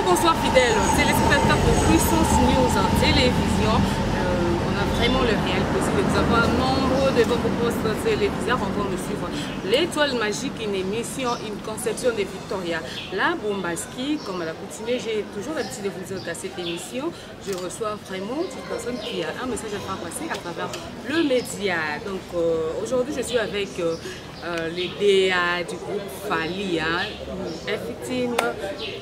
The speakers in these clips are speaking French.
bonsoir fidèles téléspectateurs de Puissance News en télévision. On a vraiment le réel plaisir de vous avoir nombreux de vos postes téléviseurs en train de suivre l'Étoile Magique, une émission, une conception de Victoria La Bombaski. Comme à l'accoutumée, j'ai toujours l'habitude de vous dire qu'à cette émission, je reçois vraiment une personne qui a un message à faire passer à travers le média. Donc aujourd'hui, je suis avec les DA du groupe Fali, effectivement.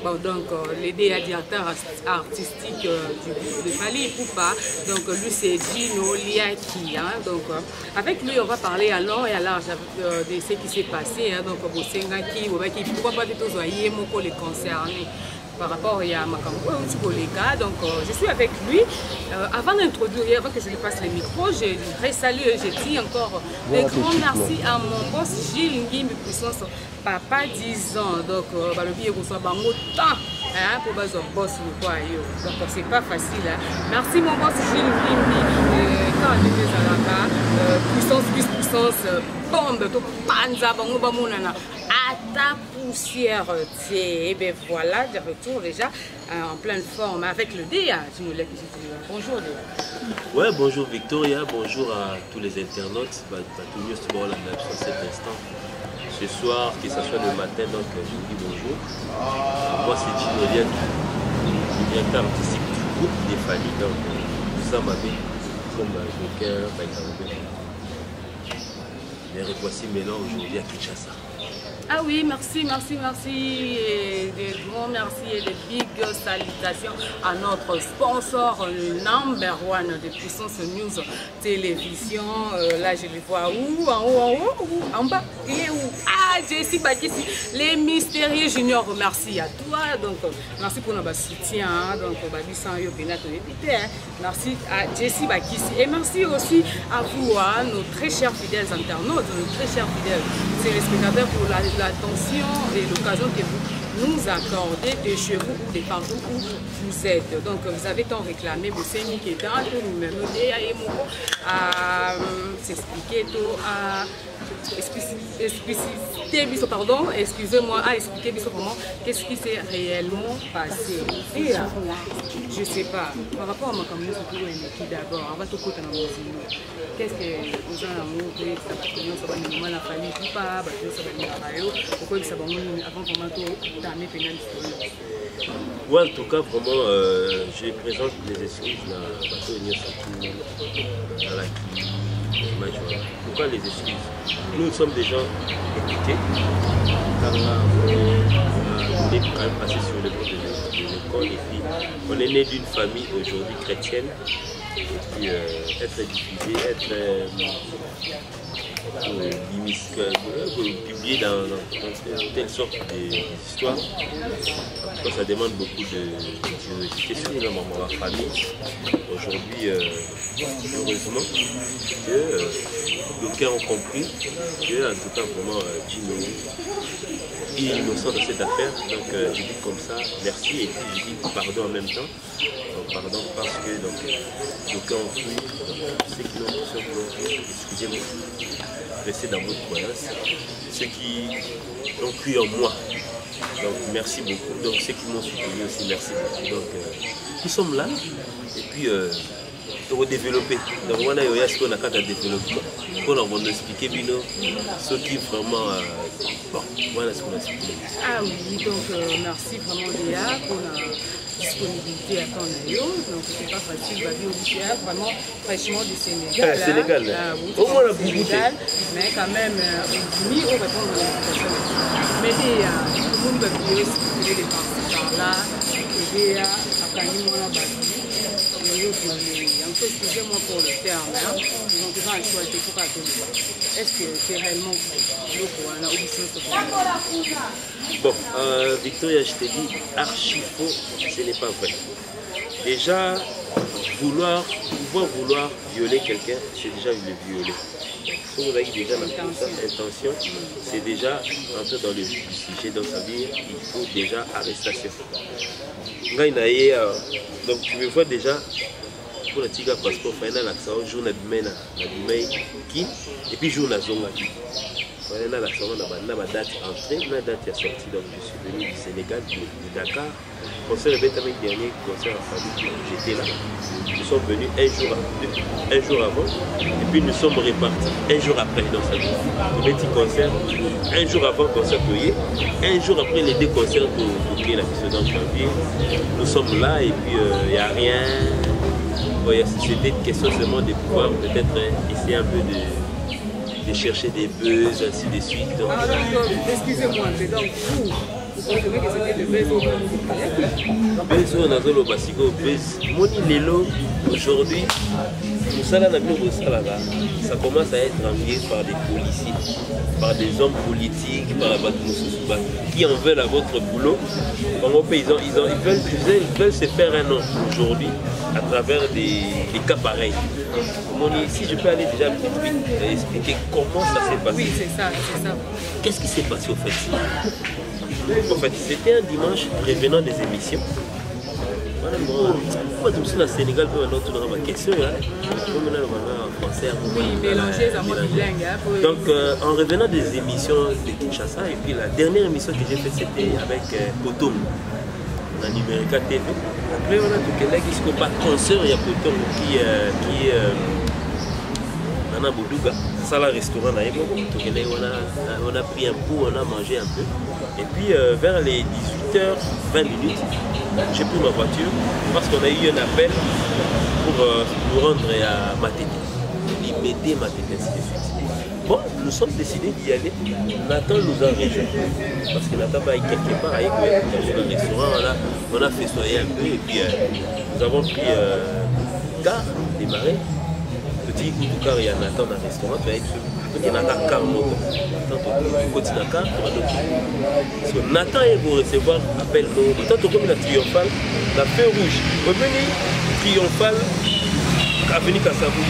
Bon, donc les DA directeur artistique du groupe de Fali Poupa. Donc lui c'est Gino Liaki. Donc avec lui on va parler à long et à large de ce qui s'est passé. Donc pourquoi pas tous les concernés par rapport à Makambo et donc je suis avec lui. Avant d'introduire, avant que je lui passe le micro, je salue et je dis encore des grands merci à mon boss Gilles Ngimbi Puissance Papa 10 ans. Donc le billet reçoit autant pour baser boss le quoi. Donc c'est pas facile. Merci mon boss Gilles Ngimbi. Quand on est puissance bombe, to panza bango bamonana à ta poussière. Et bien voilà, de retour déjà en pleine forme avec le DA. Bonjour DA. Ouais, bonjour Victoria, bonjour à tous les internautes. Tout mieux sur cet instant. Ce soir, que ce soit le matin, donc je vous dis bonjour. Moi c'est Gino Liaki, directeur artistique du groupe des familles. Donc ça m'a fait comme le cœur, mais voici maintenant aujourd'hui à Kinshasa. Ah oui, merci. Et des grands merci et des big salutations à notre sponsor number one de Puissance News Télévision. Là, je le vois où? En haut? En bas? Il est où? Ah, Jessie Bakissi, les mystérieux juniors. Merci à toi. Donc, merci pour notre soutien. Donc, merci à Jessie Bakissi. Et merci aussi à vous, nos très chers fidèles internautes, nos très chers fidèles téléspectateurs pour l'attention et l'occasion que vous nous accordez de chez vous ou de partout où vous êtes. Donc vous avez tant réclamé, vous savez qui est dans le numéro à s'expliquer tout à expliciter, pardon, excusez-moi, à expliquer vraiment qu'est-ce qui s'est réellement passé. Et je sais pas, par rapport à ma communauté, qui d'abord, on va tout côté dans nos îles. Qu'est-ce que vous avez à montrer, ça va nous la famille, pas, ça va nous travailler, pourquoi ça va nous avant comment tout t'amener pénal. Ouais, en tout cas, vraiment, je présente les excuses à la Pourquoi les excuses? Nous sommes des gens éduqués, car là, on est quand même passé sur le monde de l'école et puis on est né d'une famille aujourd'hui chrétienne et puis être diffusé, être publié dans telle sorte d'histoire, ça demande beaucoup de curiosité, surtout dans ma famille. Aujourd'hui, heureusement que d'aucuns ont compris que, en tout cas, vraiment, Gino est innocent dans cette affaire. Donc, je dis comme ça, merci, et puis je dis pardon en même temps. Donc, pardon parce que d'aucuns ont cru, ceux qui l'ont tout simplement, excusez-moi, rester dans votre croyance, ceux qui ont cru en moi. Donc merci beaucoup. Donc ceux qui m'ont soutenu aussi, merci beaucoup. Donc nous sommes là et puis on va développer. Donc on a ce qu'on a qu'à développer. On va expliquer Bino ce qui vraiment bon, voilà ce qu'on a expliqué. Ah oui, donc merci vraiment Léa pour la disponibilité à ton aïeul. Donc c'est pas facile, vraiment fraîchement du Sénégal. Sénégal, au moins la Sénégal, mais quand même mis au répondre à l'invitation. Mais tout le monde va pouvoir circuler les participants là, aider à Kanimo la base. Excusez-moi pour le terme, ils ont toujours un choix de tout cas. Est-ce que c'est réellement le bon, Victoria, je te dis, archi faux, ce n'est pas vrai. Déjà, pouvoir vouloir violer quelqu'un, c'est déjà le violer. Si vous avez déjà l'intention, c'est déjà rentrer dans le vif du sujet, donc ça veut dire qu'il faut déjà arrestation. Donc tu me vois déjà pour le tigre passeport, il y a l'accent, jour de demain qui, et puis jour de zonga. On a la date entrée, la date est sortie. Donc je suis venu du Sénégal, de Dakar. Concert le dernier concert en famille, j'étais là. Nous sommes venus un jour avant, et puis nous sommes repartis un jour après. Donc ça dit, le petit concert, un jour avant concert payé, un jour après les deux concerts pour la mission dans janvier. Nous sommes là et puis il n'y a rien. C'était une question seulement de pouvoir peut-être essayer un peu de chercher des buzz, ainsi de suite. Donc, excusez-moi, mais donc vous pensez que c'était le buzz au buzz, Moni Lelo, aujourd'hui, ça commence à être envié par des policiers, par des hommes politiques, par la qui en veulent à votre boulot. Ils veulent se faire un nom aujourd'hui à travers des cas pareils. Si je peux aller déjà vite expliquer comment ça s'est passé. Oui, c'est ça. Qu'est-ce qui s'est passé au fait? En fait, c'était un dimanche revenant des émissions. Moi, je me suis au Sénégal, je me ma question. Oui, mélanger, ça m'a bilingue. Donc, en revenant des émissions de Kinshasa, et puis la dernière émission que j'ai faite, c'était avec Potom, dans Numérica TV. Après, on a tout quelqu'un qui se compare concert, il y a Potom qui est Nana Boudouga. Ça, le restaurant, on a pris un coup, on a mangé un peu. Et puis, vers les 18h20, j'ai pris ma voiture parce qu'on a eu un appel pour nous rendre à Matete. L'immédiat Matete, ainsi de suite. Bon, nous sommes décidés d'y aller. Nathan nous a rejoints. Parce que Nathan va quelque part avec nous. Dans le restaurant, on a festoyé un peu. Et puis, nous avons pris car, démarré. Petit coup de car, il y a Nathan dans le restaurant. Tu vas être il y a Nathan car moto. Nathan, tu car, Nathan est pour recevoir appel. Nathan, tu comme la triomphale, la feu rouge. Revenu triomphale, avenue Kassabou.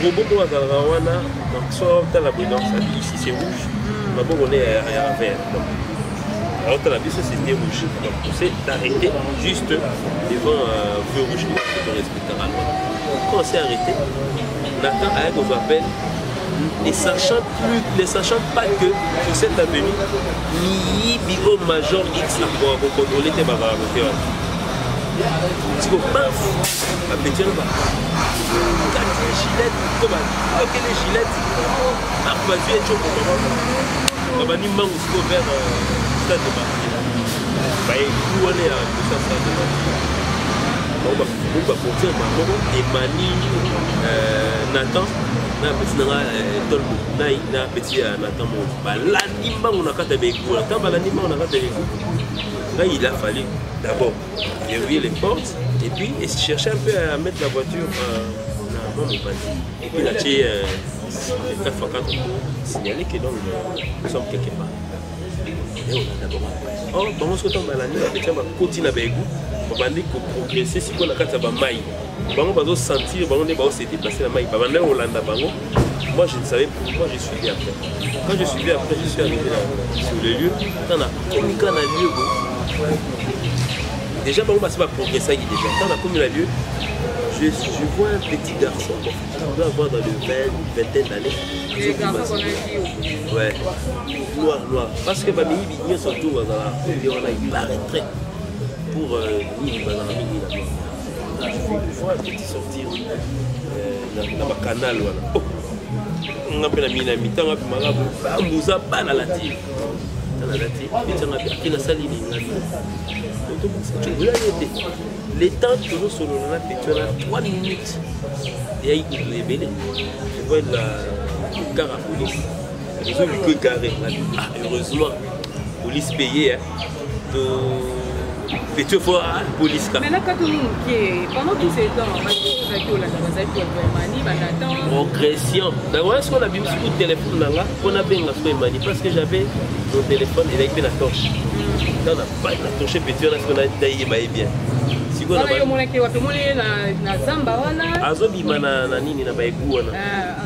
Robot pour Azalrawana, donc soit dans la brillance, ici c'est rouge, là-bas on est à vert. Alors dans la bise c'était rouge. Donc on s'est arrêté juste devant feu rouge pour respecter la loi. Quand on s'est arrêté, Nathan a nous appelle, ne sachant pas que sur cette avenue, ni bio major X pour contrôler tes bavares. Si vous pensez, la petite les gilettes, comme les gilettes, Arbazu et Choco, on va nous manquer aussi vers le stade de Marseille. Où on est à ça, on va porter Maman et Mani, Nathan, na petit Nathan, l'anima on a qu'à t'abeigou, l'anima on a qu'à t'abeigou. Là, il a fallu d'abord verrouiller les portes et puis chercher un peu à mettre la voiture dans mon bandit. Et puis là, j'ai 4x4 signalé que donc, nous sommes quelque part. Et on a d'abord. Oh, bon, on se retrouve à la nuit, on va continuer avec vous. On va progresser si on a 4 mailles. On va sentir, on va se déplacer la maille. Moi, je ne savais pas, moi je suivais après. Quand je suivais après, je suis arrivé là, sur le lieu. Quand on a communiqué dans le lieu, déjà, on va progresser déjà. Quand on a commis le lieu, je vois un petit garçon, on doit avoir dans le 20 d'années. Les garçons qu'on a dit. Ouais, noir. Parce que Bami, il y a surtout, il arrêterait pour il va dans la mine. Je vois un petit sortir dans ma canal. On appelle la mine à mi-temps, on a pas la tire. Les temps toujours sur la petite 3 minutes. Et il y a eu des je vois la car à police. Ils ont eu que carré. Heureusement, police payée. Petit fois, police. Maintenant, quand tout le monde qui est pendant tous ces temps, progression. D'abord, est-ce qu'on a vu sur le téléphone là, on a bien la parce que j'avais mon téléphone et avec la torche. Quand on n'a pas la torche, petit, on a dit bien. Si on a azobima na nini na baegu wana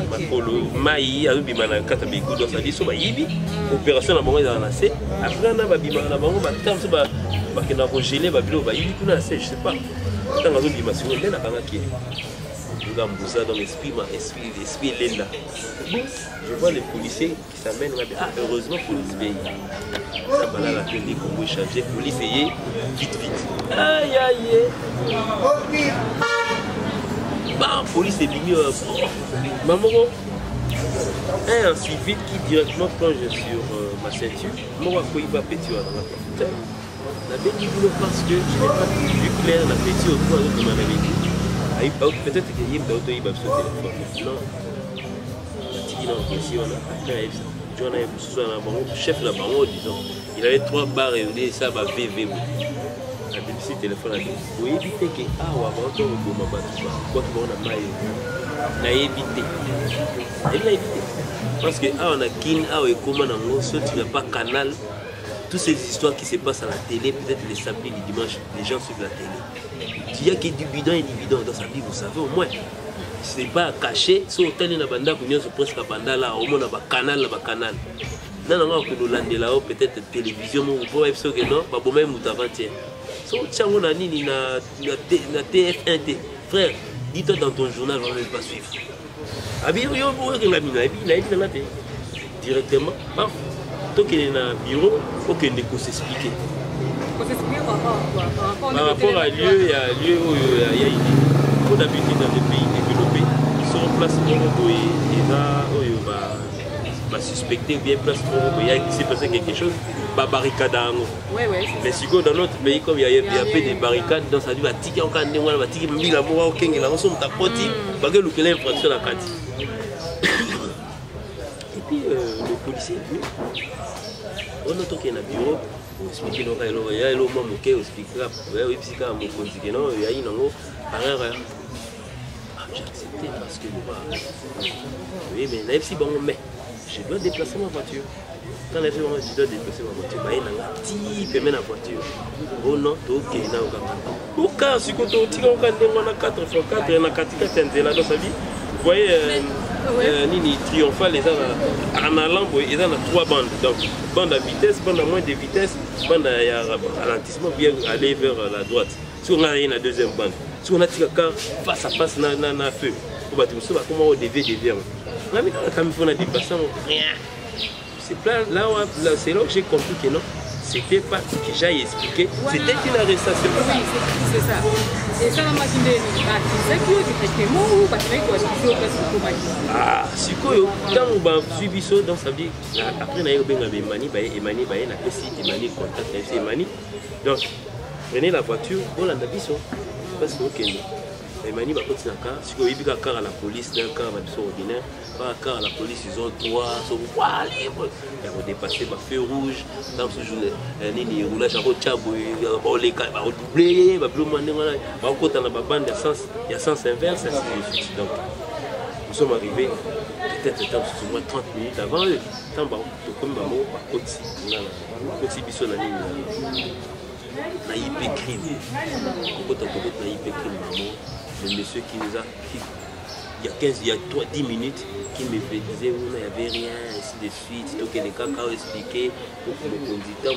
makolo mai azobima na kata baegu donc ça dit so bayibi opération na bango eza na se après na babima na bango batam so ba bakena congeler babilo bayibi kuna se je sais pas tant azobima siko nde na banga ki Gambouza dans l'esprit Lenda. Je vois les policiers qui s'amènent. Ah, heureusement, police pays. Ça va là, la tête des Congo chargé. Police est vite. Aïe, aïe. Bah, police est venu. Maman, un civil qui directement plonge sur ma ceinture. Moi, il va péter dans la porte. La bête du boulot parce que je n'ai pas vu clair la pétition au point de ma vie. Peut-être qu'il y a un autre qui va sur le téléphone. Non. Après, chef là-bas, disons, il avait 3 barres et ça va VV. La BBC téléphone a dit, vous évitez que on va encore au moment quoi que on a mal. On a évité. Parce que on a kin, et comment on a sauté, tu n'as pas canal. Toutes ces histoires qui se passent à la télé, peut-être les samedis, les dimanches, les gens suivent la télé. Il y a qui du bidon et du bidon dans sa vie, vous savez au moins. Ce n'est pas caché, si on a banda, on a presque banda là, au moins on a canal. Non, on a là, peut-être télévision, on peut être sûr que non, pas même ou avant-hier. Si on a ni na TF1T, frère, dis-toi dans ton journal, on ne va pas suivre. Directement, tant qu'il est dans le bureau, il faut qu'il s'explique. Par rapport à lieu, il y a lieu où il y a une d'habitude dans les pays développés, ils sont en place pour ils va suspecter ou bien place pour il s'est passé quelque chose, va barricade. Mais si dans notre pays, comme il y a peu de barricades, dans sa vie, va tirer en cas de va tirer mille amours au Kenya, la rançon ta pote, va que l'infraction à Kati. Et puis le policier, on a toqué dans le bureau. On explique qu'il y a un moment où on explique que j'ai accepté parce que oui, mais je dois déplacer ma voiture. Quand je dois déplacer ma voiture, je vais la voiture. Oh non, ok, au cas si on a 4x4 et on a 4x4 dans sa vie, vous voyez, Nini Triomphal, en allant, ils ont 3 bandes. Donc, bande à vitesse, bande à moins de vitesse, bande à ralentissement, bien aller vers la droite. Si on a une deuxième bande, si on a tiré face à face dans le feu, on va comment on devait dévier. On a mis dans la caméra, on a dit, rien. C'est là où j'ai compris que non. C'était pas que j'aille expliquer, c'était une arrestation. Oui, c'est ça. Et ça, la machine c'est qui est traitement ou parce que ah, si quand on suit ça dans sa vie, après on a eu Emani, on a fait Emani contact avec Emani. Donc, prenez la voiture, on l'a mis ça. Parce que ok, Emani va continuer à car, si on a un car à la police, un car ordinaire, pas un car à la police, ils ont 3, ils sont libres. Ils vont dépasser le feu rouge, dans ce jour, ils roulent à Chabo, ils vont doubler, ils vont demander, ils vont côté dans la bande, il y a sens inverse, ainsi de suite. Donc, nous sommes arrivés, peut-être au moins 30 minutes avant eux. Tant comme maman, côté biso na ligne. Na hyper crime. Côté na hyper crime maman. Le monsieur qui nous a, il y a 10 minutes, qui me disait il n'y avait rien, ainsi de suite. Donc les cas ont expliqué pour le conducteur.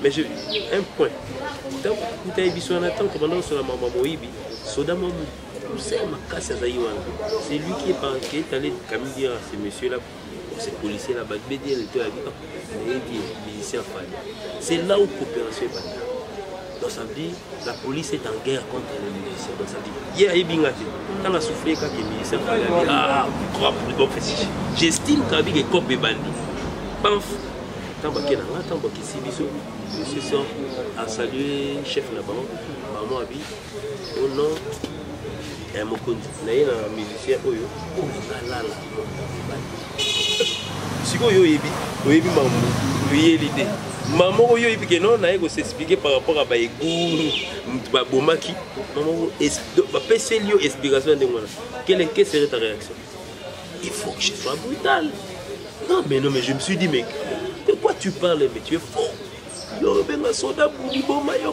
Mais un point. Tant que tu as vu son attente, pendant que la maman Moïbi, c'est lui qui est allé dire à ces messieurs-là, ces policiers là-bas, c'est là où la coopération est basée. Dans sa vie, la police est en guerre contre les musiciens. Dans sa vie, il y a Ibingate. Quand on a soufflé, quand les musiciens font j'estime qu'il y a des copes et bandits. Paf! Tant qu'il y a monsieur sort à saluer le chef là-bas, maman Abi, au nom. Et mon compte, il y a un musicien, si vous avez l'idée, maman, vous avez non, on s'expliquer par rapport à Baïgou, Bomaki. Maman, c'est l'explication de moi. Quelle serait ta réaction? Il faut que je sois brutal. Non, mais je me suis dit, mais de quoi tu parles? Mais tu es fou. Il y a un soldat pour Boma, il y a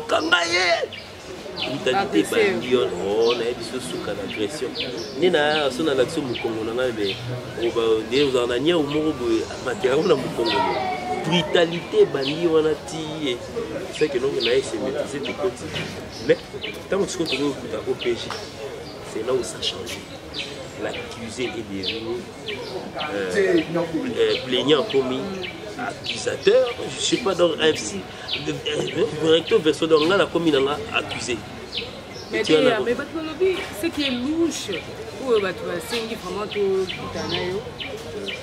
brutalité bandion, on a dit ce sous l'agression. Ni na son l'action mu Congo na mais on va dire on a nia au moro matériel na mu Congo. Brutalité bandion on a ti c'est que nous, on a essayé de maîtriser tout côté. Mais, tant que tu es au PJ, c'est là où ça change. L'accusé est devenu plaignant commis, accusateur, je ne sais pas, donc le recteur verso dans la commune a accusé. Mais ce qui est louche, pour vraiment tout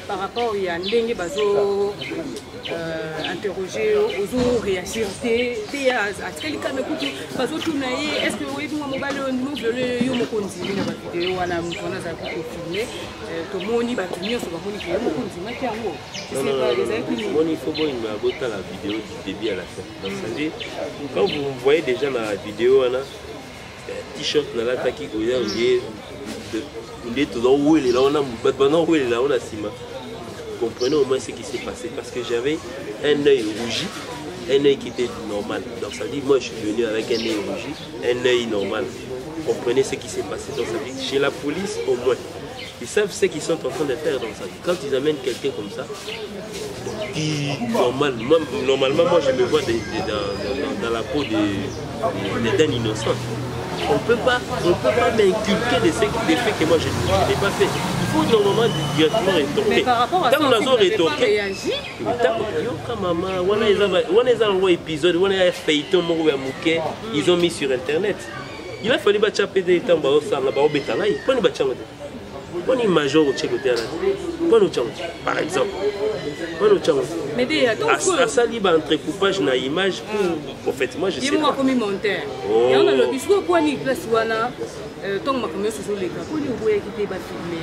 par rapport à Ndenge Bazo interroger aux réagir à quel cas Bazo tourner est-ce que oui moi mobile nous veut yo mo continuer la vidéo wana mtona za filmer to moni ba tenir sur ba moni qui mo continuer qui en haut je sais pas les amis moni faut bon il m'a botta la vidéo du début à la fin donc ça dit quand vous voyez déjà dans la vidéo wana t-shirt na la taki ko ya comprenez au moins ce qui s'est passé parce que j'avais un œil rougi, un œil qui était normal. Donc ça dit, moi je suis venu avec un œil rougi, un œil normal. Comprenez ce qui s'est passé. Donc ça dit, chez la police au moins, ils savent ce qu'ils sont en train de faire. Donc ça dit, quand ils amènent quelqu'un comme ça, normalement moi je me vois dans la peau d'un innocent. On ne peut pas m'inculquer des faits que moi je n'ai pas fait. Il faut normalement directement rétorquer. Mais par rapport à ça, vous n'avez pas réagi. Ils ont mis sur internet. Il a fallu battre des temps on est major au Tchèque par exemple. Mais à ça, il y a un entrecoupage dans l'image pour. En fait, moi je sais. Dis-moi comme monteur. Et on a le bisou pour une place où on a tant que ma sur les gars. Pour nous voir qui était filmé.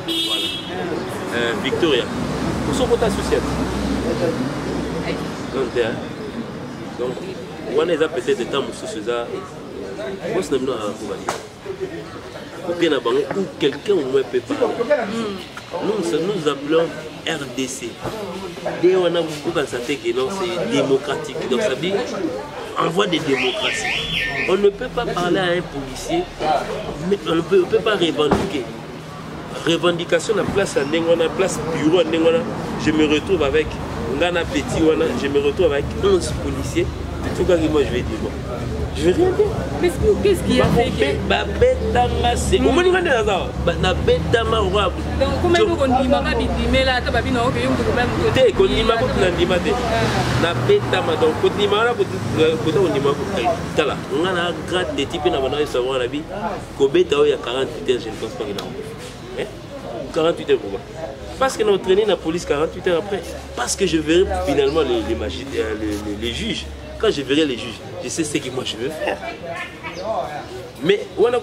Voilà. Victoria. Pour son côté associé. Donc, on a peut-être des temps où ce ça. Moi, c'est même ou quelqu'un au moins peut pas. Nous appelons RDC. Dès on a beaucoup constaté que non, c'est démocratique. Donc ça veut dire envoi de démocratie. On ne peut pas parler à un policier, mais on ne peut pas revendiquer. Revendication à place à Nengona, place bureau à Nengona, je me retrouve avec Ngana Petit, je me retrouve avec 11 policiers. C'est tout cas que moi je vais dire. Je vais rien dire. Mais qu'est-ce qu'il y a fait que... c'est... Donc, comment est-ce qu'on dit que mais là, tu vas bien que tu vas bien qu'on dit ma copine n'a dit na betama donc quand ni mara pour on dit ma tala on a grade des types na bana savoir la vie ko beta il y a 48 heures je ne pense pas qu'il a hein 48 heures pourquoi parce que nous entraîné la police 48 heures après parce que je verrai finalement les juges. Quand je verrai les juges, je sais ce que moi je veux faire. Mais on a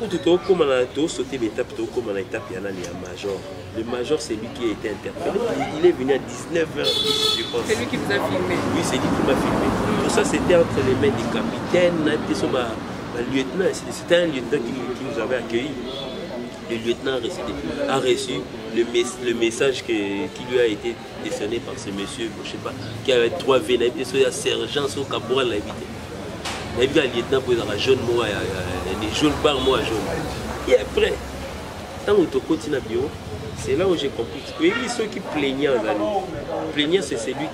comme on a sauté l'étape, comme on a étape, il y a un major. Le major, c'est lui qui a été interpellé. Il est venu à 19h10, je pense. C'est lui qui vous a filmé. Oui, c'est lui qui m'a filmé. Tout ça, c'était entre les mains des capitaines, un lieutenant. C'était un lieutenant qui nous avait accueillis. Le lieutenant a reçu le message qui lui a été décerné par ce monsieur, je ne sais pas, qui avait 3 V, il y a sergent au caporal, il y a un lieutenant pour un jaune, des jaunes par mois jaune. Et après, quand on continue à bureau, c'est là où j'ai compris. Oui, ceux qui plaignaient en année. Plaignant, c'est celui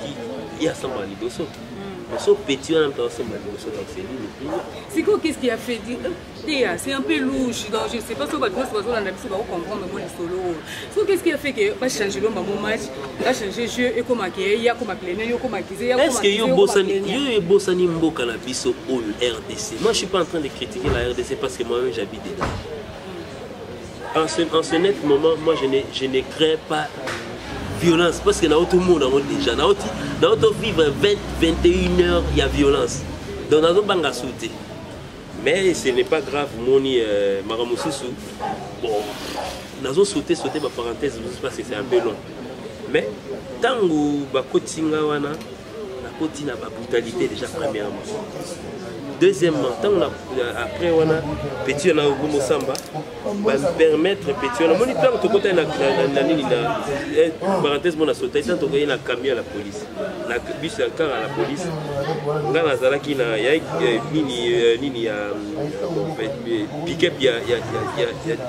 qui a son mari d'osso. Son petit en même temps, son mari d'osso, donc c'est lui le plaignant. C'est quoi, qu'est-ce qui a fait dire c'est un peu louche, donc je ne sais pas si on va comprendre mon solo. Qu'est-ce qui a fait que va changer mon match, va changer le jeu et comment il y a comme plaigner, comme accuser. Est-ce que yo bossani mboka na biso au RDC? Moi je suis pas en train de critiquer la RDC parce que moi-même j'habite dedans. En ce net moment, moi je ne crains pas violence parce que dans tout le monde déjà dans notre vivre 21 heures il y a violence. Donc dans notre banque sauté. Mais ce n'est pas grave, moni Maramoussousou. Bon, nous avons sauté ma parenthèse parce que c'est un peu long. Mais tant que bakotinga wana, la kotina ba brutalité déjà premièrement. Deuxièmement, tant après wana petit na gomo samba va permettre petit na moni tant que côté na nini na parenthèse mon a sauté tant que na camion à la police. Na bus à car à la police. Ngana zalaki na ya nini ya pick-up ya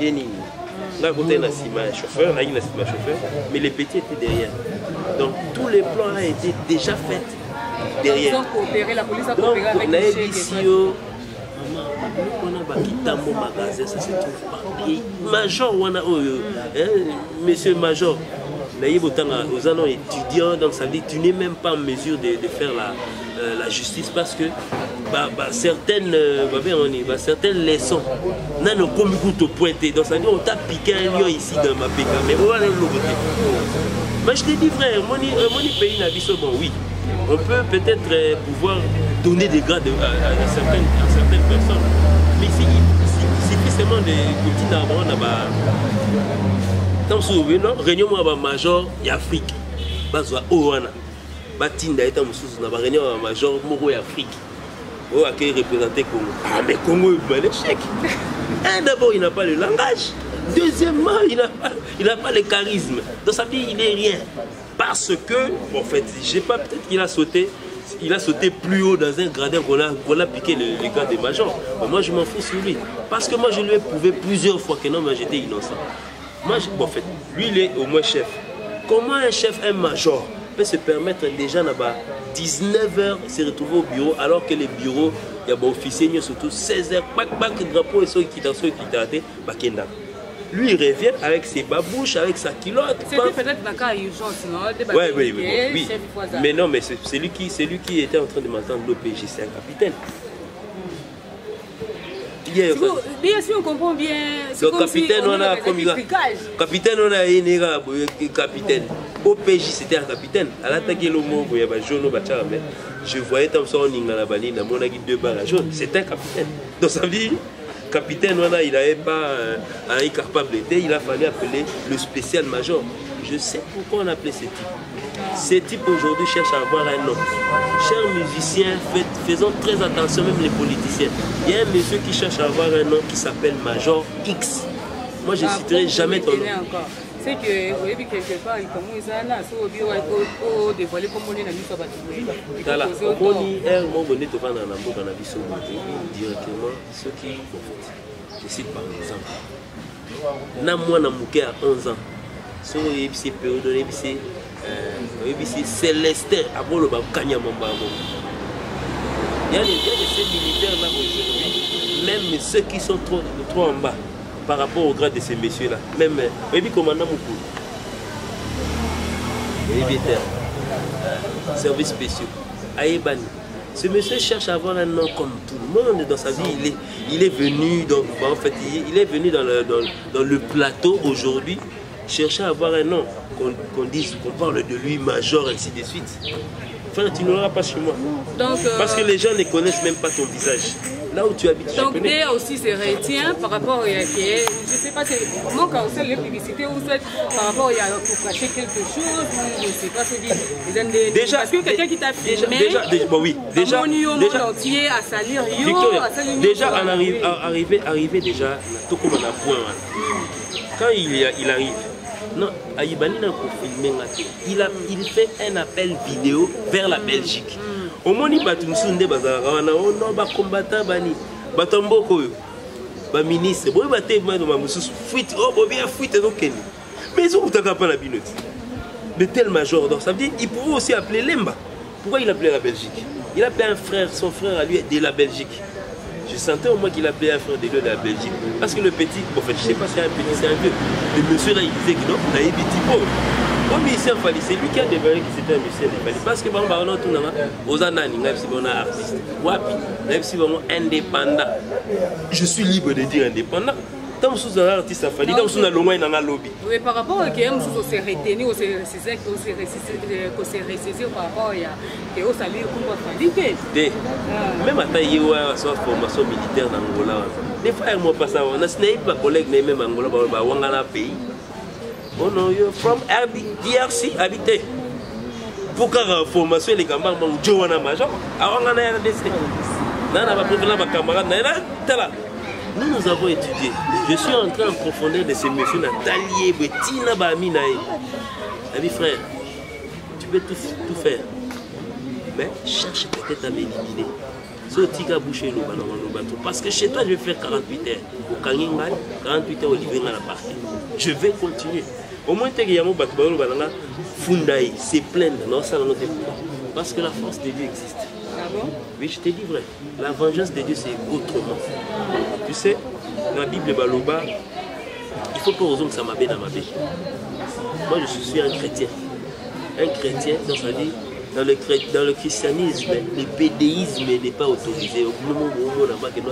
nini. Là côté na sima chauffeur, là il na sima chauffeur, mais les petits étaient derrière. Donc tous les plans ont été déjà faits derrière. Ils ont coopéré, la police a Donc, coopéré avec les chèques. On a Bakitambo magasin, ça se trouve pas. Et Major, monsieur Major, aux années étudiants, donc ça dit tu n'es même pas en mesure de faire la justice parce que certaines leçons n'ont pas beaucoup pointé. Donc ça dit on t'a piqué un lion ici dans ma PK, mais on va le côté. Mais je te dis frère, mon pays n'a dit bon oui, on peut peut-être pouvoir donner des grades à certaines personnes. Mais ici, il suffit seulement de petits arbres là-bas. Tant souvent, réunion major et Afrique. Bazwa Owana. Batinda est en réunion major Moro et Afrique. Oh, à qui représenter Congo. Ah, mais Congo est l'échec. D'abord, il n'a pas le langage. Deuxièmement, il n'a pas le charisme. Donc ça dit, il n'est rien. Parce que, en fait, je sais pas, peut-être qu'il a sauté. Il a sauté plus haut dans un gradin qu'on a piqué les gars des majors. Mais moi, je m'en fous sur lui. Parce que moi, je lui ai prouvé plusieurs fois que non, mais j'étais innocent. Moi, en fait, lui, il est au moins chef. Comment un chef, un major, peut se permettre déjà là-bas 19h se retrouver au bureau alors que les bureaux, il y a des officiers, surtout 16h, drapeau et ceux qui t'ont été, lui, il revient avec ses babouches, avec sa culotte. C'était peut-être dans le cas d'urgence, non? Oui. Mais non, mais c'est lui qui était en train de m'entendre l'OPJ, c'est un capitaine. Si on comprend bien, c'est comme capitaine, si on a comme capitaine, on a un capitaine. OPJ, c'était un capitaine. À l'attaque, le mot, il y avait jaune, je voyais comme ça, on y a la baline, on a deux barres jaunes. C'est un capitaine. Donc ça veut dire. Capitaine, il n'avait pas un capacité, il a fallu appeler le spécial major. Je sais pourquoi on appelait ce type. Ce type aujourd'hui cherche à avoir un nom. Chers musiciens, faisons très attention, même les politiciens. Il y a un monsieur qui cherche à avoir un nom qui s'appelle Major X. Moi, je ne citerai jamais ton nom. C'est que, vous voyez, quelque part, il commence à dévoiler comme on est dans l'histoire. Directement, ceux qui, je cite par exemple, moi, je à 11 ans, sur le période, c'est Célestin, avant le Kanyamamba. Il y a ces militaires là aujourd'hui, même ceux qui sont trop en bas. Par rapport au grade de ces messieurs-là. Même, le commandant Moukou, militaire, services spéciaux, Aïbani. Ce monsieur cherche à avoir un nom comme tout le monde dans sa vie. Il est venu, donc, en fait, il est venu dans le plateau aujourd'hui, chercher à avoir un nom, qu'on parle de lui, major, ainsi de suite. Enfin, tu n'auras pas chez moi. Donc, parce que les gens ne connaissent même pas ton visage. Là où tu habites, donc Déa aussi se retient par rapport à je ne sais pas comment quand on fait les publicités ou par rapport à pour cacher quelque chose, je ne sais pas ce dire. Déjà, parce que quelqu'un qui t'a filmé, déjà, monde entier à salir déjà arrivé déjà tout comme on a point. Quand il arrive, non, Aïbani n'a pas filmé, il fait un appel vidéo vers la Belgique. Au moins, il y a des combattants, des ministres, mais ils ont pas la binote. De tel major, donc ça veut dire qu'il pouvait aussi appeler Lemba. Pourquoi il appelait la Belgique? Il appelait un frère, son frère à lui de la Belgique. Je sentais au moins qu'il appelait un frère de lui de la Belgique. Parce que le petit, en fait, je ne sais pas si c'est un petit, c'est un vieux. Le monsieur là, il disait que non, on a eu petit pauvre. Comme ici, c'est lui qui a développé que c'était un musicien de Fali. Parce que, on a tout aux années, on a artiste. Wapi, on est indépendant. Je suis libre de dire indépendant. Tant que vous avez un artiste à Fali, tant que vous avez le moins dans le lobby. Oui, par rapport à qui on s'est retenu, on s'est ressaisi par rapport à au salaire pour Fali. Même à tailler une formation militaire dans l'Angola. Des fois, moi, pas ça. On a pas collègue, même Angola, on a un pays. Oh no, you're from DRC, habité. Pourquoi la formation, les camarades, Joanna Major, avant qu'on ait RDC. Nous avons étudié. Je suis entré en profondeur de ces messieurs, Nathalie, Bettina, Bamina. Ami frère, tu peux tout faire. Mais cherche peut-être à m'éliminer. Parce que chez toi, je vais faire 48 heures. Au Kangingal, 48 heures au Libéral à la partie. Je vais continuer. Au moins, tu as Fundaï, c'est plein. Non, ça, non, Parce que la force de Dieu existe. Ah bon? Oui, je te dis vrai. La vengeance de Dieu, c'est autrement. Tu sais, dans la Bible Baloba, il faut pas aux hommes que ça m'a bien dans ma vie. Moi, je suis un chrétien. Un chrétien, donc ça dit, dans le christianisme, le pédéisme n'est pas autorisé. Au moment où on a avec les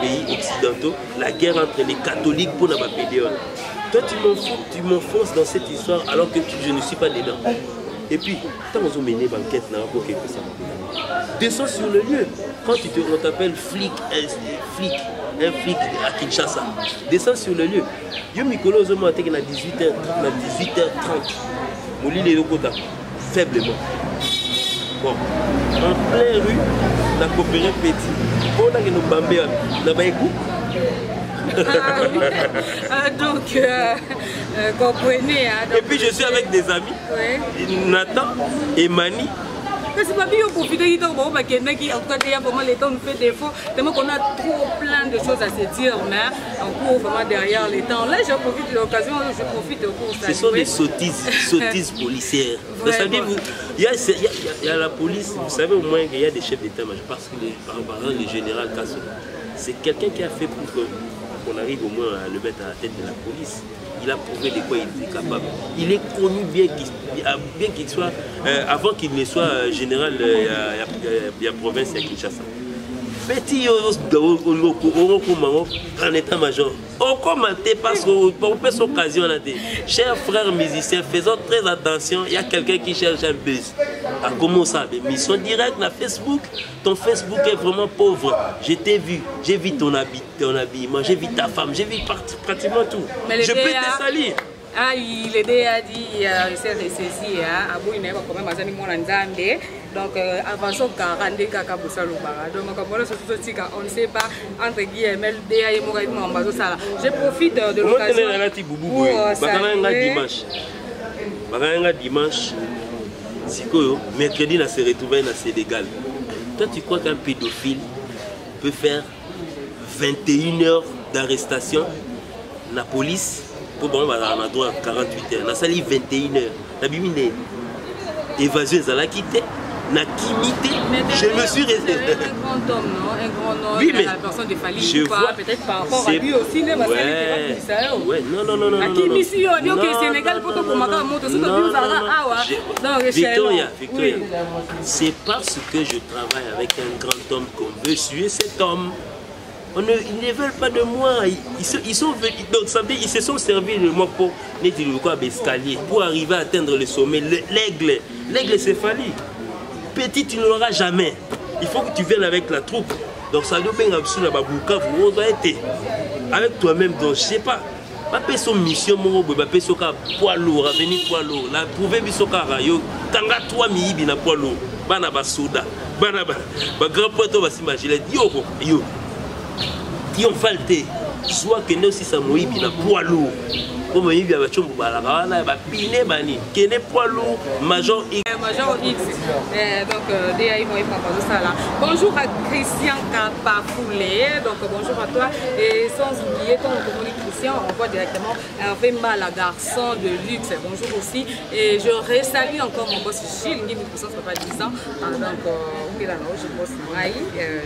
pays occidentaux, la guerre entre les catholiques pour la pédéole. Toi, tu m'enfonces dans cette histoire alors que je ne suis pas dedans. Et puis, quand on a mené banquette, descends sur le lieu. Quand on t'appelle flic, un flic à Kinshasa, descends sur le lieu. Yo Mikolo Zomo a été à 18h30. Mouli les locaux faiblement. Bon, en pleine rue, on a coopéré petit. On a nous bambé, on a pas écouté. Donc, comprenez. Et puis je suis avec des amis, Nathan et Mani. C'est pas bien profiter du temps pour en tout cas vraiment les temps nous fait défaut tellement qu'on a trop plein de choses à se dire mais on court vraiment derrière les temps. Là je profite de l'occasion, je profite pour ça. Ce sont des sottises policières. Il y a la police, vous savez au moins qu'il y a des chefs d'état-major parce que par exemple le général Kasso, c'est quelqu'un qui a fait pour qu'on arrive au moins à le mettre à la tête de la police. Il a prouvé de quoi il est capable. Il est connu bien qu'il soit, avant qu'il ne soit général, il y a province à Kinshasa. Petit en état-major. On commente parce qu'on peut s'occasion là. Chers frères musiciens, faisons très attention. Il y a quelqu'un qui cherche un buzz. À comment ça? Mission directe na Facebook. Ton Facebook est vraiment pauvre. Je t'ai vu. J'ai vu ton habillement. J'ai vu ta femme. J'ai vu pratiquement tout. Je peux te salir. Ah, il a dit, il s'est ressaisi, il n'a pas quand même azani mon nzambe. Donc, avançons 40 kaka bosalobara. Donc, on ne sait pas entre guillemets DA et Mouraïma en bazo sala. Je profite de l'occasion pour saluer. Dimanche, mercredi, on se retrouve au Sénégal. Toi, tu crois qu'un pédophile peut faire 21 heures d'arrestation? La police pour bon, on a droit à 48 heures. On a sali 21 heures. La bimine évasion, elle a quitté. Na kimité, je me suis resté. Un grand homme, non? Un grand homme, oui, mais la personne de Fali, je vois peut-être par rapport à lui aussi, mais ouais, non. Sénégal, Victoria, c'est parce que je travaille avec un grand homme qu'on veut suer cet homme. Ils ne veulent pas de moi. Ils sont venus, donc ils se sont servis de moi pour escalier, pour arriver à atteindre le sommet. L'aigle c'est Fali. Petit, tu ne l'auras jamais. Il faut que tu viennes avec la troupe. Donc ça doit bien avec toi-même. Donc je sais pas. Pas son mission, mon bébé, poids lourd, revenir poids lourd. La prouver bisoka rayo. Tanga 3 miibi na poids lourd. Bana basoda. Bana ba grand poids va s'imaginer. Yo. Qui ont falté. Soit que nous aussi ça moibi na poids lourd. Comme il y a des gens qui ont bani, qui est poids lourd, Major X. Major X. Donc, bonjour à Christian Kapafoulé. Donc, bonjour à toi. Et sans oublier ton communique Christian, on voit directement Hervé Mala, garçon de luxe. Bonjour aussi. Et je resalue encore mon boss Gilles Ngimi, puissance papa 10 ans. Donc, je bosse Maï,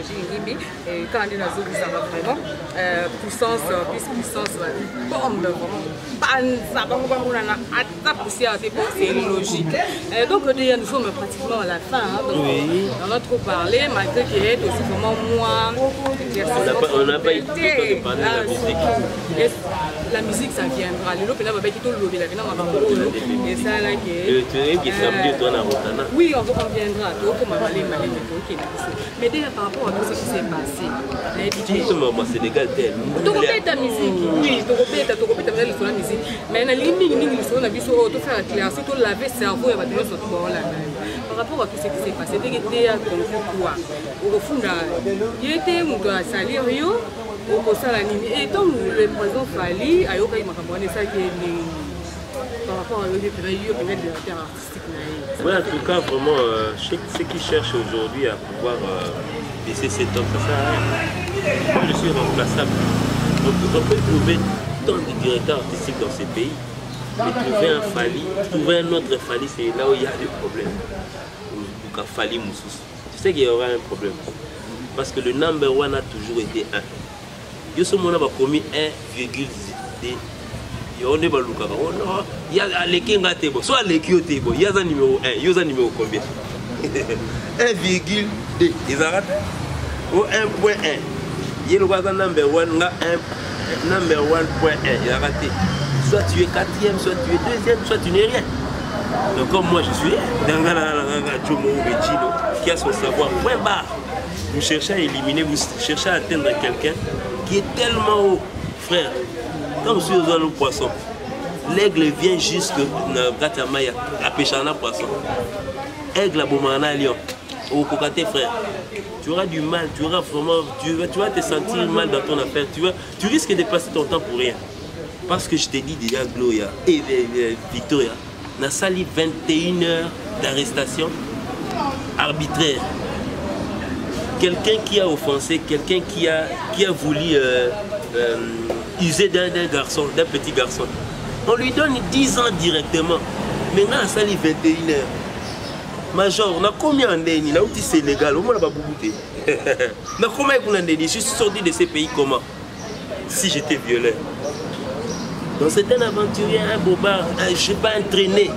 Gilles Ngimi. Et quand on est dans le ça va vraiment. Puissance, bombe, vraiment. C'est logique. Donc nous sommes pratiquement à la fin. Donc, on a trop parlé, malgré qu'il est aussi vraiment moins. On n'a pas eu le temps de parler de la musique. La musique, ça viendra. Oui, on viendra. Mais déjà par rapport à tout ce qui s'est passé. Sénégal, ta musique. Oui, tu musique. Mais la ligne on a vu sur faire clair, surtout laver cerveau et par rapport à tout ce qui s'est passé, dès qu'il était quoi au fond, il était à salir Rio, au Salanini. Et donc le président Fali a eu ça qui est par rapport à peut-être de la terre artistique. Oui, en tout cas, vraiment, ceux qui cherchent aujourd'hui à pouvoir laisser cet homme, ça sert à rien. Moi, je suis remplaçable. On peut trouver tant de directeurs artistiques dans ces pays. Mais trouver un autre Fali, c'est là où il y a des problèmes. Fali Moussous. Tu sais qu'il y aura un problème. Parce que le number one a toujours été 1. Yo ce monde a commis 1,0. On est baluka. Il y a les kinga tebo. Soit les kyo tebo. Il y a un numéro 1. Il y a un numéro combien? 1,2. Ils arrêtent. Au 1.1. Il y a le number one. Number 1.1. Il a raté. Soit tu es 4e, soit tu es 2e, soit tu n'es rien. Donc comme moi je suis qui a son savoir point barre. Vous cherchez à éliminer, vous cherchez à atteindre quelqu'un qui est tellement haut. Frère, quand vous êtes dans le poisson, l'aigle vient jusque à pêcher un poisson. Aigle à Bomana Lion, au Kokate frère. Tu auras du mal, tu auras vraiment, tu vas te sentir mal dans ton affaire. Tu risques de passer ton temps pour rien. Parce que je t'ai dit déjà, Gloria et Victoria, on a sali 21 heures d'arrestation arbitraire. Quelqu'un qui a offensé, quelqu'un qui a voulu user d'un garçon, d'un petit garçon. On lui donne 10 ans directement. Maintenant, on a sali 21 heures. Major, on a combien en déni? On a outil Sénégal, on a pas beaucoup. On a combien en déni? Je suis sorti de ces pays comment? Si j'étais violent. Donc c'est un aventurier, un bobard, je ne suis pas entraîné.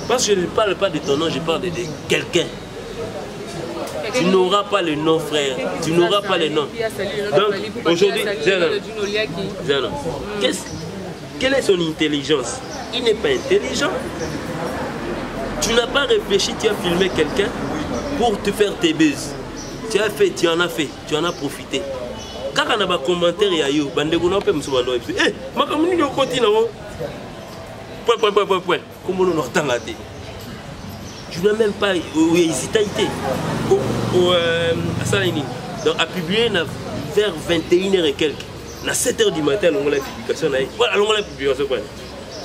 Parce que je ne parle pas de ton nom, je parle de quelqu'un. Tu n'auras pas le nom, frère. Tu n'auras pas le nom. Donc aujourd'hui, Zeno, quelle est son intelligence? Il n'est pas intelligent. Tu n'as pas réfléchi, tu as filmé quelqu'un pour te faire tes buzz. Tu as fait, tu en as fait, tu en as profité. Quand on a des commentaires, il y a eu des gens qui ont dit « Eh, ma commune est continue. Point. Comment on entend la tête? Tu n'as même pas hésité. Donc, à publier vers 21h et quelques. À 7h du matin, on a la publication. Voilà, on a la publication. Il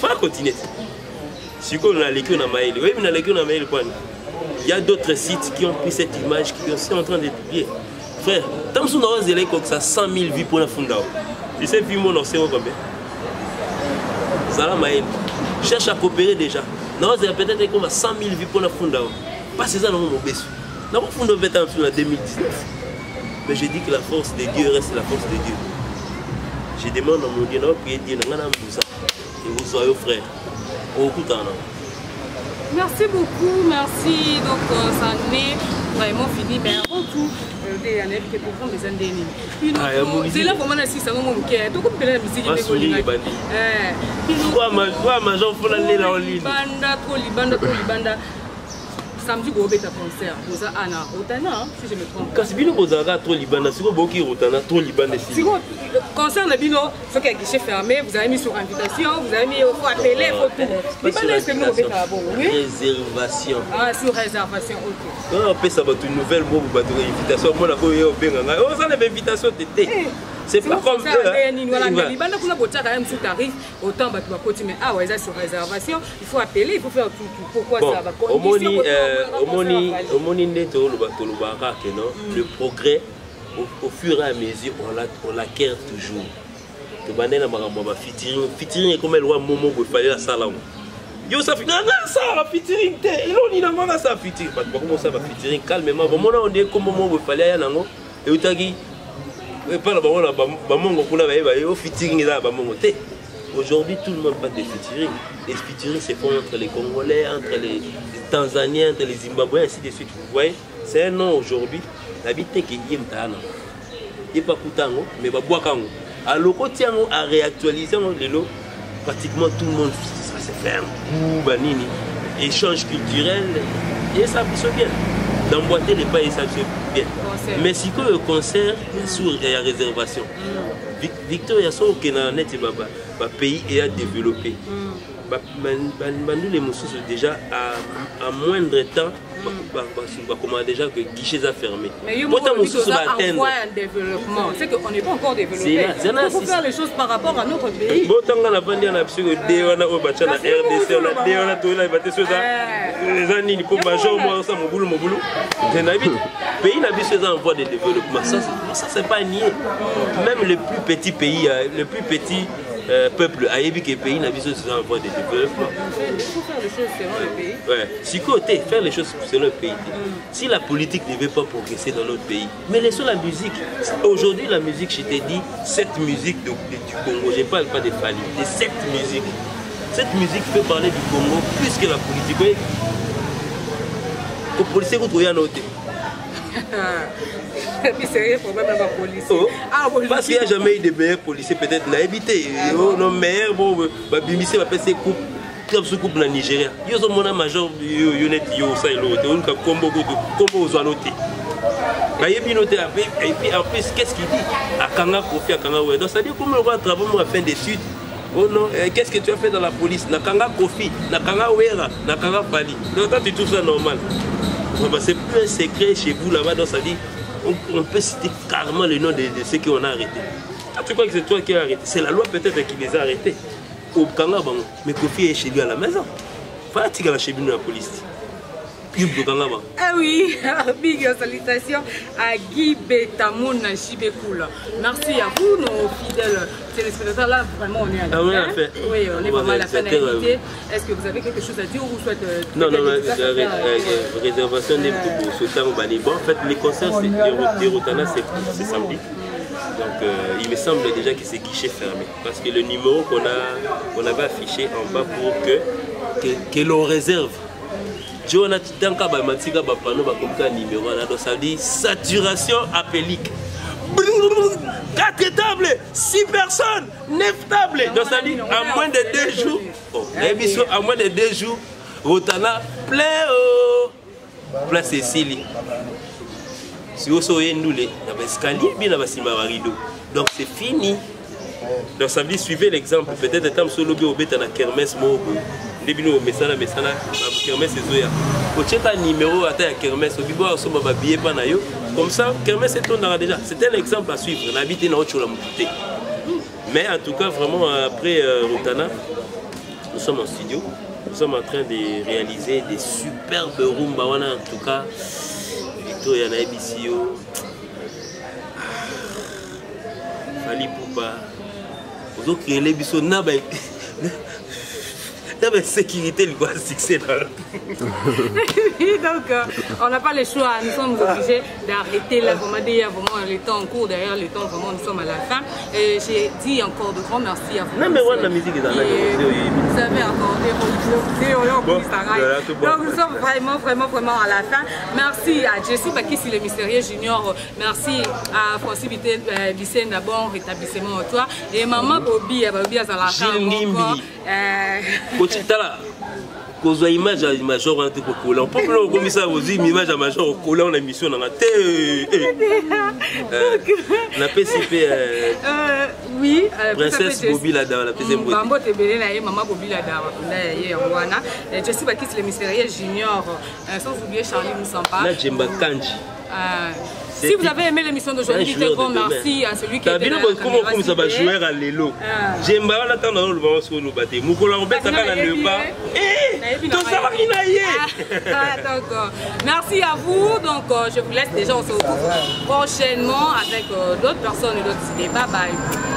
faut continuer. Si on a l'école dans mail, oui, mais l'école dans mail, il y a d'autres sites qui ont pris cette image, qui sont en train de publier. Frère, tant que nous avons comme ça 100 000 vues pour la Funda. Tu sais, vu mon océan combien? Salam Maïl. Cherche à coopérer déjà. Nous avons peut-être comme 100 000 vues pour la Funda. Pas c'est ça, nous avons baissé. Nous avons fondé en 2019. Mais je dis que la force de Dieu reste la force de Dieu. Je demande à mon Dieu, nous avons prié Dieu, nous avons ça. Et vous soyez frères. Au coup d'an. Merci beaucoup, merci. Donc ça n'est vraiment fini, mais avant tout, il y a des programmes des années. C'est là pour moi aussi, ça m'a manqué. Tout comme la musique, il y a des Libanda. Samedi, vous avez un concert. Vous avez un Rotana, si je me trompe. Quand vous avez trop Libanda, si vous avez Rotana, trop Libanda. Si vous concert, il faut qu'il y ait un guichet fermé, vous avez mis sur invitation, vous avez mis au appeler, il faut tout. Libanda, est-ce que vous avez réservation. Ah, sur réservation, ok. Quand on peut savoir une nouvelle mot, vous avez une invitation. Moi, on a une invitation d'été. C'est pas comme ça. Libanda, vous avez quand même sous tarif, autant que vous avez mais ah ouais, ça sur réservation, il faut appeler, il faut faire tout. Pourquoi ça va le progrès, au fur et à mesure, on l'acquiert toujours. Featuring est comme le roi Momo il fallait la salle. Yo ça fait ça la featuring il a ça featuring pas comment ça va featuring calmement on est comme Momo il fallait y nango et utagi pas la bamongo kuna ba featuring là bamongo té. Aujourd'hui, tout le monde parle de featuring. Les featuring se font entre les Congolais, entre les Tanzaniens, entre les Zimbabwéens, ainsi de suite. Vous voyez, c'est un nom aujourd'hui. La vie est que y a il pas Koutango, mais Babouakango. À l'Okotiango, à réactualiser le lot, pratiquement tout le monde, ça se fait un bout, banini, échange culturel, et ça se bien. D'emboîter les pas, et ça se bien. Mais si que le concert, il y a réservation. Victor, il y a ça qui est un pays et à développer. Les moussous déjà à moindre temps, déjà que guichets à fermer. Mais il faut un développement. C'est qu'on n'est pas encore développé. Il faut faire les choses par rapport à notre pays. Pays n'a pas en voie de développement. Ça c'est pas nié. Même le plus petit pays, le plus petit peuple ayebi que pays n'a besoin en voie de développement. Il faut faire les choses selon le pays. Ouais. Si côté, faire les choses selon le pays. Si la politique ne veut pas progresser dans notre pays, mais laissons la musique. Aujourd'hui, la musique, je t'ai dit, cette musique du Congo, je ne parle pas des Fali, de cette musique. Cette musique peut parler du Congo plus que la politique. Le policier vous trouvez à noter. Et puis c'est rien problème avec la police. Parce qu'il n'y a jamais eu de meilleurs policiers, peut-être n'a évité. Nos meilleurs, bon, Bimisé va passer coupe. Comme ce couple na Nigeria. Yo so mona major yonet yo ça l'autre. On ka combo aux noté. Bah il noté et puis en plus qu'est-ce qu'il dit? Akanga Kofi Akanga ouais. Donc ça dit comment on va travailler à fin d'études. Oh non, qu'est-ce que tu as fait dans la police? Nakanga Kofi, Nakanga Wera, Nakanga Fali. Donc quand tu trouves ça normal. C'est plus un secret chez vous là-bas. Donc ça dit on peut citer carrément le nom de ceux qui ont arrêté. Tu crois que c'est toi qui as arrêté? C'est la loi peut-être qui les a arrêtés. Mais Kofi est chez lui à la maison. Voilà, tu es chez lui dans la police. Ah oui, big salutations à Guy Betamoun Jibekula. Merci à vous, nos fidèles téléspectateurs. Là, vraiment, on est à la fin. Oui, on est vraiment à la fin de l'invité. Est-ce que vous avez quelque chose à dire ou vous souhaitez... Non, réservation pour ce temps. En fait, les concerts de Rotana, c'est samedi. Donc il me semble déjà que c'est guichet fermé. Parce que le numéro qu'on avait affiché en bas pour que l'on réserve. Jonathan Kabamatika Bapano va numéro. Donc ça dit saturation apélique. 4 tables, 6 personnes, 9 tables. Donc ça dit à moins de 2 jours. À moins de 2 jours, Rotana plein plein Cécilie. Si vous savez, nous, il y a escalier, bien donc c'est fini. Donc ça veut dire, suivez l'exemple. Peut-être que vous avez un kermesse, vous avez un kermesse, vous avez un numéro à la kermesse, vous avez un billet. Comme ça, kermesse est déjà. C'est un exemple à suivre. On habite dans autre chose. Mais en tout cas, vraiment, après Rotana, nous sommes en studio. Nous sommes en train de réaliser des superbes rumba. En tout cas, il y en a ici. Fali Poupa. Vous avez créé les bisous. Il y a sécurité, il doit succès. Donc, on n'a pas le choix. Nous sommes obligés d'arrêter là. Vraiment, il y a vraiment le temps en cours. Derrière le temps, vraiment, nous sommes à la fin. Et j'ai dit encore de grands merci à vous. Non, mais ouais, la musique est dans la vous avez accordé donc, nous sommes vraiment à la fin. Merci à Jessie Bakissi, le mystérieux junior. Merci à Francis Bissène d'abord, rétablissement à toi. Et maman Bobby, à la fin. Tala, cause image à major en tant collant. On peut pas comme ça vous dire image à major collant la mission dans la tête. La PCP. Oui. Princesse Bobby là dans la PCP. Bambo te belé na maman Bobby là dans la yé wana. Je suis Bakis le mystérieux junior. Sans oublier Charlie Moussampa. Na Jemba Kanji. Si vous avez aimé l'émission d'aujourd'hui, un grand merci à celui qui était là. Comment ça va jouer à l'élo? J'aime bien l'attendre dans le moment où nous battons. Nous collons bête à la pas. Tout ça va donc merci à vous. Donc je vous laisse déjà. On se retrouve prochainement avec d'autres personnes et d'autres idées. Bye bye.